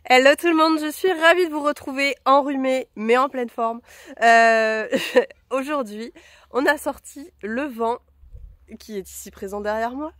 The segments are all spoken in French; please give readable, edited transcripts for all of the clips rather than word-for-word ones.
Hello tout le monde, je suis ravie de vous retrouver enrhumée mais en pleine forme. Aujourd'hui, on a sorti le vent qui est ici présent derrière moi,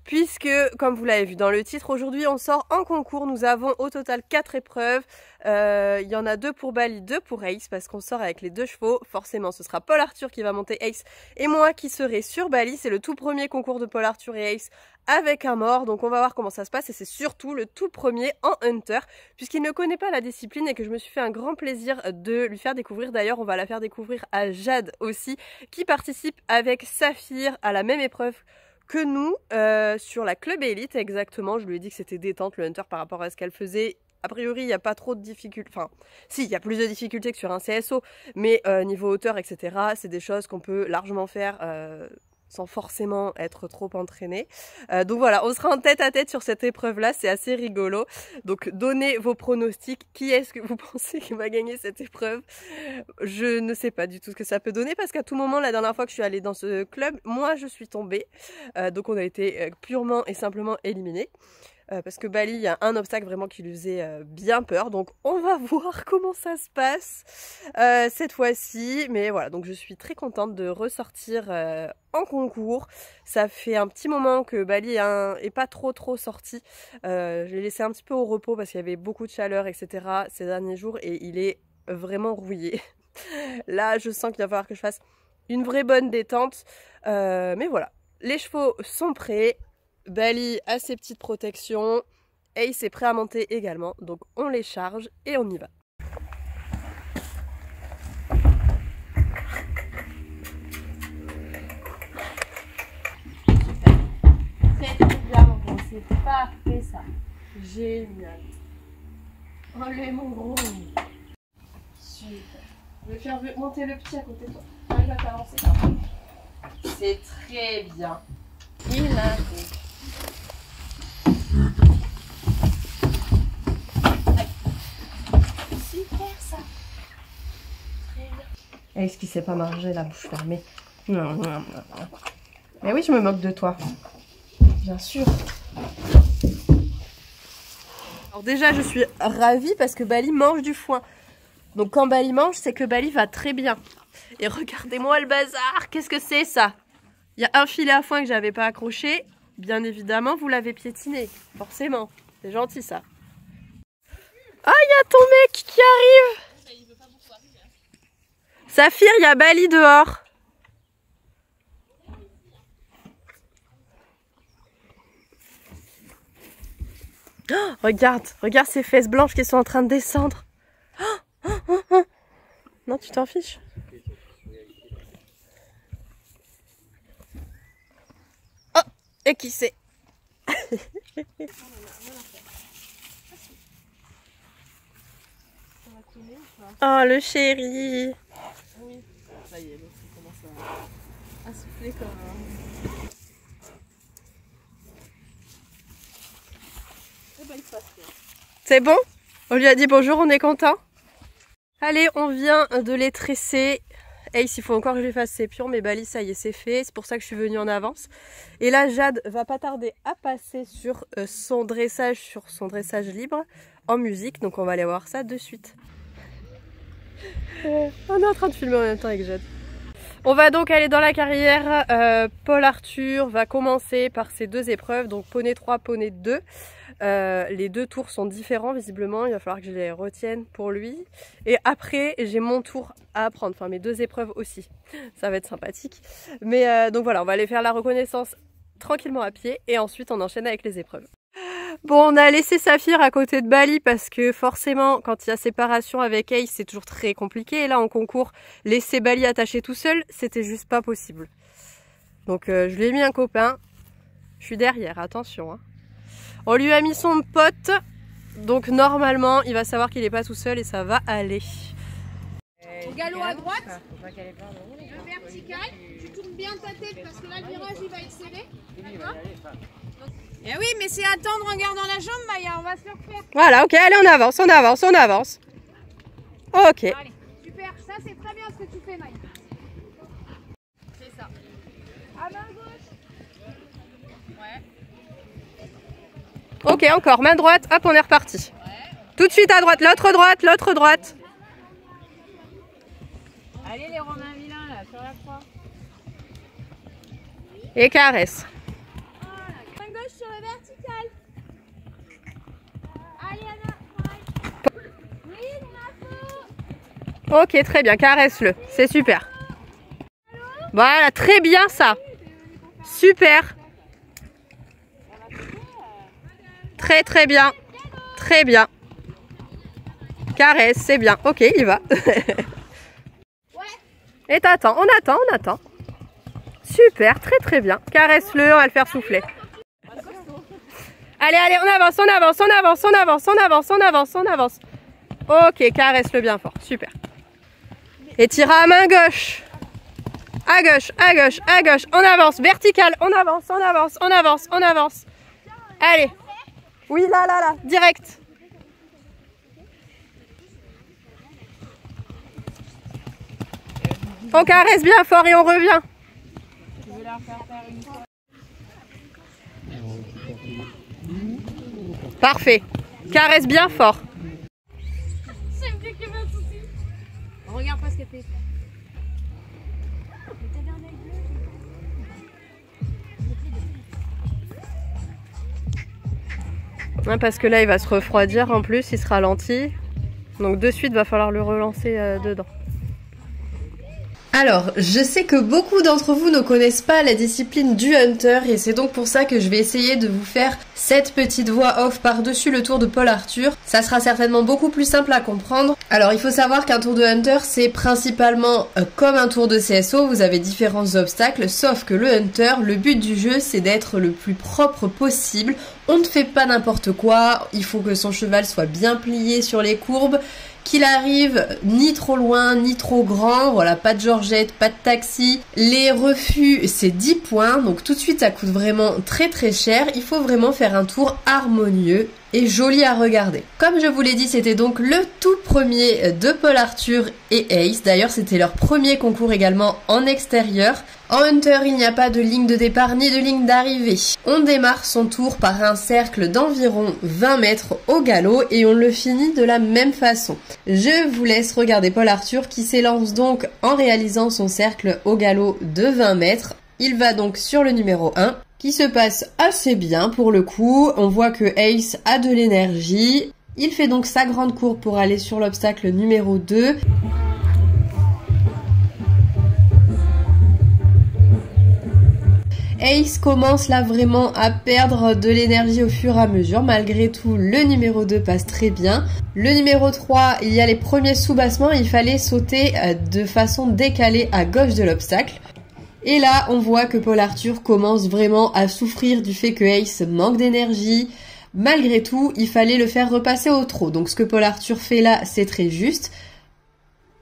puisque comme vous l'avez vu dans le titre, aujourd'hui on sort en concours. Nous avons au total 4 épreuves, il y en a 2 pour Bali, 2 pour Ace, parce qu'on sort avec les 2 chevaux. Forcément ce sera Paul Arthur qui va monter Ace et moi qui serai sur Bali. C'est le tout premier concours de Paul Arthur et Ace avec un mort, donc on va voir comment ça se passe, et c'est surtout le tout premier en Hunter, puisqu'il ne connaît pas la discipline et que je me suis fait un grand plaisir de lui faire découvrir. D'ailleurs on va la faire découvrir à Jade aussi, qui participe avec Saphir à la même épreuve que nous, sur la club élite exactement. Je lui ai dit que c'était détente le Hunter par rapport à ce qu'elle faisait. A priori, il n'y a pas trop de difficultés. Enfin, si, il y a plus de difficultés que sur un CSO, mais niveau hauteur, etc., c'est des choses qu'on peut largement faire sans forcément être trop entraîné. Donc voilà, on sera en tête à tête sur cette épreuve-là, c'est assez rigolo. Donc donnez vos pronostics. Qui est-ce que vous pensez qui va gagner cette épreuve? Je ne sais pas du tout ce que ça peut donner, parce qu'à tout moment, la dernière fois que je suis allée dans ce club, moi je suis tombée. Donc on a été purement et simplement éliminés. Parce que Bali, il y a un obstacle vraiment qui lui faisait bien peur. Donc on va voir comment ça se passe cette fois-ci. Mais voilà, donc je suis très contente de ressortir en concours. Ça fait un petit moment que Bali est pas trop sorti. Je l'ai laissé un petit peu au repos parce qu'il y avait beaucoup de chaleur, etc. ces derniers jours, et il est vraiment rouillé. Là, je sens qu'il va falloir que je fasse une vraie bonne détente. Mais voilà, les chevaux sont prêts. Bali a ses petites protections. Ace est prêt à monter également. Donc on les charge et on y va. C'est bien mon gros, c'est parfait ça. Génial. Allez mon gros. Super. Je vais faire monter le petit à côté de toi. Arrive à t'avancer. C'est très bien. Il a fait. Super ça. Très bien. Est-ce qu'il sait pas manger la bouche fermée? Non. Mais oui, je me moque de toi. Bien sûr. Alors déjà, je suis ravie parce que Bali mange du foin. Donc quand Bali mange, c'est que Bali va très bien. Et regardez-moi le bazar. Qu'est-ce que c'est ça? Il y a un filet à foin que j'avais pas accroché. Bien évidemment, vous l'avez piétiné. Forcément. C'est gentil ça. Ah, il y a ton mec qui arrive. Saphir, il y a Bali dehors. Oh, regarde ces fesses blanches qui sont en train de descendre. Non, tu t'en fiches. Oh, et qui c'est? Oh, le chéri. Oui, ça y est, donc il commence à souffler comme un... C'est bon? On lui a dit bonjour, on est content? Allez, on vient de les tresser. Ace, il faut encore que je lui fasse ses pions, mais Bali, ça y est, c'est fait. C'est pour ça que je suis venue en avance. Et là, Jade va pas tarder à passer sur son dressage libre en musique. Donc on va aller voir ça de suite. On est en train de filmer en même temps avec Jade. On va donc aller dans la carrière. Paul Arthur va commencer par ses 2 épreuves, donc poney 3, poney 2. Les 2 tours sont différents visiblement, il va falloir que je les retienne pour lui. Et après, j'ai mon tour à apprendre, enfin mes 2 épreuves aussi. Ça va être sympathique. Mais donc voilà, on va aller faire la reconnaissance tranquillement à pied et ensuite on enchaîne avec les épreuves. Bon, on a laissé Saphir à côté de Bali parce que forcément, quand il y a séparation avec Ace, c'est toujours très compliqué. Et là, en concours, laisser Bali attaché tout seul, c'était juste pas possible. Donc, je lui ai mis un copain. Je suis derrière, attention. Hein. On lui a mis son pote. Donc, normalement, il va savoir qu'il n'est pas tout seul et ça va aller. Au galop à droite, le vertical, tu tournes bien ta tête parce que là le virage il va être serré. D'accord? Eh oui, mais c'est attendre en gardant la jambe, Maya, on va se le refaire. Voilà, ok, allez, on avance. Ok. Allez, super, ça c'est très bien ce que tu fais, Maya. C'est ça. À main gauche. Ouais. Ok, encore, main droite, hop, on est reparti. Ouais, Tout de suite à droite, l'autre droite, l'autre droite. Allez les Romains vilains là, sur la croix. Et caresse. Main gauche sur la verticale. Allez Anna, oui, on a faux. Ok, très bien, caresse-le, c'est super. Voilà, très bien ça. Super. Très très bien. Très bien. Caresse, c'est bien. Ok, il va. Et t'attends, on attend, on attend. Super, très très bien. Caresse-le, on va le faire souffler. Allez, allez, on avance, on avance, on avance, on avance, on avance, on avance, on avance. Ok, caresse-le bien fort, super. Et tire à main gauche. À gauche, à gauche, à gauche. On avance, vertical, on avance, on avance, on avance, on avance. Allez. Oui, là, là, là, direct. On caresse bien fort et on revient. Parfait. Caresse bien fort. On regarde pas ce qu'elle fait. Ouais, parce que là, il va se refroidir en plus, il se ralentit. Donc de suite, va falloir le relancer dedans. Alors, je sais que beaucoup d'entre vous ne connaissent pas la discipline du hunter et c'est donc pour ça que je vais essayer de vous faire cette petite voix off par-dessus le tour de Paul Arthur. Ça sera certainement beaucoup plus simple à comprendre. Alors, il faut savoir qu'un tour de hunter, c'est principalement comme un tour de CSO, vous avez différents obstacles, sauf que le hunter, le but du jeu, c'est d'être le plus propre possible. On ne fait pas n'importe quoi, il faut que son cheval soit bien plié sur les courbes, qu'il arrive ni trop loin, ni trop grand, voilà, pas de Georgette, pas de taxi. Les refus, c'est 10 points, donc tout de suite ça coûte vraiment très très cher. Il faut vraiment faire un tour harmonieux et joli à regarder. Comme je vous l'ai dit, c'était donc le tout premier de Paul Arthur et Ace. D'ailleurs, c'était leur premier concours également en extérieur. En Hunter, il n'y a pas de ligne de départ ni de ligne d'arrivée. On démarre son tour par un cercle d'environ 20 mètres au galop et on le finit de la même façon. Je vous laisse regarder Paul Arthur qui s'élance donc en réalisant son cercle au galop de 20 mètres. Il va donc sur le numéro 1. Qui se passe assez bien pour le coup. On voit que Ace a de l'énergie. Il fait donc sa grande courbe pour aller sur l'obstacle numéro 2. Ace commence là vraiment à perdre de l'énergie au fur et à mesure. Malgré tout, le numéro 2 passe très bien. Le numéro 3, il y a les premiers soubassements. Il fallait sauter de façon décalée à gauche de l'obstacle. Et là, on voit que Paul Arthur commence vraiment à souffrir du fait que Ace manque d'énergie. Malgré tout, il fallait le faire repasser au trot. Donc ce que Paul Arthur fait là, c'est très juste.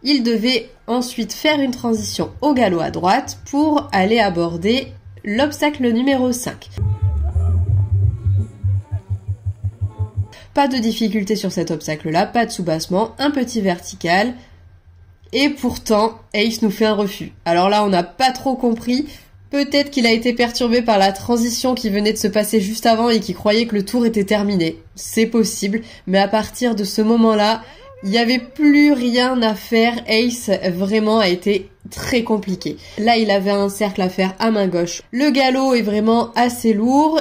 Il devait ensuite faire une transition au galop à droite pour aller aborder l'obstacle numéro 5. Pas de difficulté sur cet obstacle-là, pas de soubassement, un petit vertical. Et pourtant, Ace nous fait un refus. Alors là, on n'a pas trop compris. Peut-être qu'il a été perturbé par la transition qui venait de se passer juste avant et qui croyait que le tour était terminé. C'est possible, mais à partir de ce moment-là, il n'y avait plus rien à faire. Ace, vraiment, a été très compliqué. Là, il avait un cercle à faire à main gauche. Le galop est vraiment assez lourd.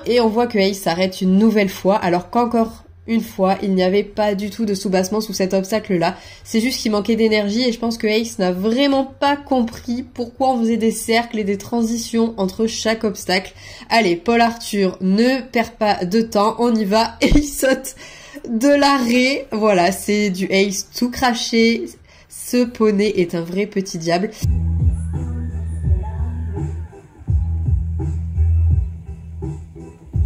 Et on voit que Ace s'arrête une nouvelle fois, alors qu'encore une fois, il n'y avait pas du tout de soubassement sous cet obstacle-là. C'est juste qu'il manquait d'énergie et je pense que Ace n'a vraiment pas compris pourquoi on faisait des cercles et des transitions entre chaque obstacle. Allez, Paul Arthur, ne perd pas de temps, on y va et il saute de l'arrêt. Voilà, c'est du Ace tout craché. Ce poney est un vrai petit diable.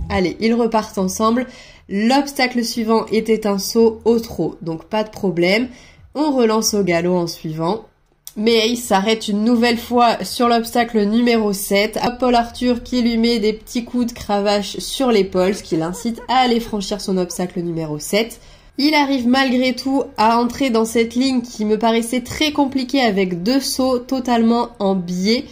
Allez, ils repartent ensemble. L'obstacle suivant était un saut au trot, donc pas de problème. On relance au galop en suivant. Mais Ace s'arrête une nouvelle fois sur l'obstacle numéro 7. À Paul Arthur qui lui met des petits coups de cravache sur l'épaule, ce qui l'incite à aller franchir son obstacle numéro 7. Il arrive malgré tout à entrer dans cette ligne qui me paraissait très compliquée avec deux sauts totalement en biais.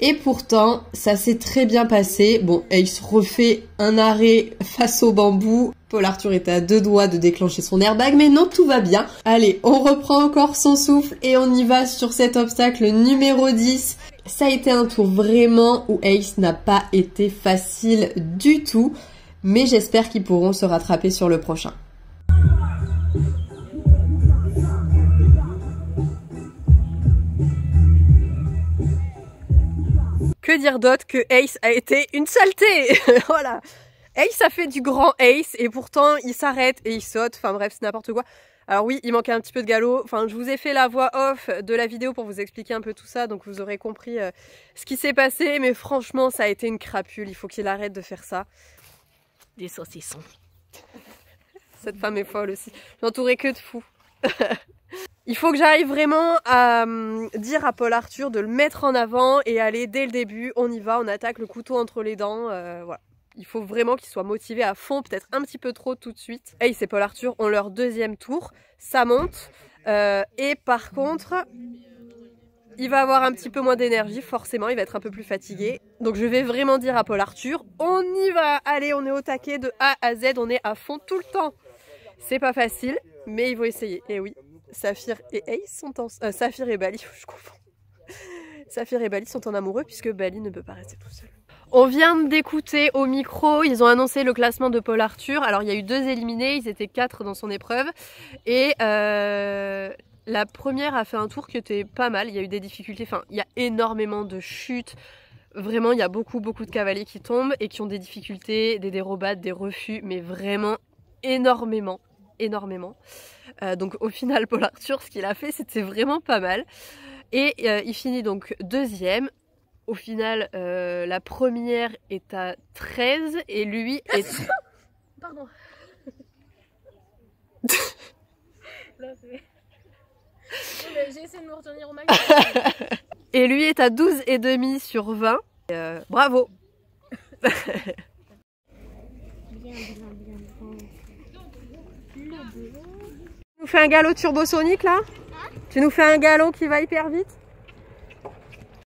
Et pourtant, ça s'est très bien passé. Bon, Ace refait un arrêt face au bambou. Paul Arthur était à 2 doigts de déclencher son airbag, mais non, tout va bien. Allez, on reprend encore son souffle et on y va sur cet obstacle numéro 10. Ça a été un tour vraiment où Ace n'a pas été facile du tout, mais j'espère qu'ils pourront se rattraper sur le prochain. Que dire d'autre que Ace a été une saleté. Voilà. Ace a fait du grand Ace et pourtant il s'arrête et il saute. Enfin bref, c'est n'importe quoi. Alors oui, il manquait un petit peu de galop. Enfin, je vous ai fait la voix off de la vidéo pour vous expliquer un peu tout ça. Donc vous aurez compris ce qui s'est passé. Mais franchement, ça a été une crapule. Il faut qu'il arrête de faire ça. Des saucissons. Cette femme est folle aussi. Je m'entourais que de fous. Il faut que j'arrive vraiment à dire à Paul Arthur de le mettre en avant et aller dès le début. On y va, on attaque le couteau entre les dents. Voilà. Il faut vraiment qu'il soit motivé à fond, peut-être un petit peu trop tout de suite. Ace et Paul Arthur ont leur deuxième tour. Ça monte. Et par contre, il va avoir un petit peu moins d'énergie, forcément. Il va être un peu plus fatigué. Donc je vais vraiment dire à Paul Arthur, on y va. Allez, on est au taquet de A à Z. On est à fond tout le temps. C'est pas facile, mais il faut essayer. Et oui. Saphir et Ace sont en... Saphir et Bali, je confonds. Saphir et Bali sont en amoureux puisque Bali ne peut pas rester tout seul. On vient d'écouter au micro, ils ont annoncé le classement de Paul Arthur. Alors il y a eu 2 éliminés, ils étaient 4 dans son épreuve. Et la première a fait un tour qui était pas mal, il y a eu des difficultés, enfin il y a énormément de chutes. Vraiment il y a beaucoup de cavaliers qui tombent et qui ont des difficultés, des dérobades, des refus, mais vraiment énormément. Donc au final Paul Arthur ce qu'il a fait c'était vraiment pas mal et il finit donc deuxième. Au final la première est à 13 et lui est... Pardon. J'ai essayé de me retenir au max. Et lui est à 12,5 sur 20. Bravo. Tu nous fais un galop turbosonique là? Tu nous fais un galop qui va hyper vite?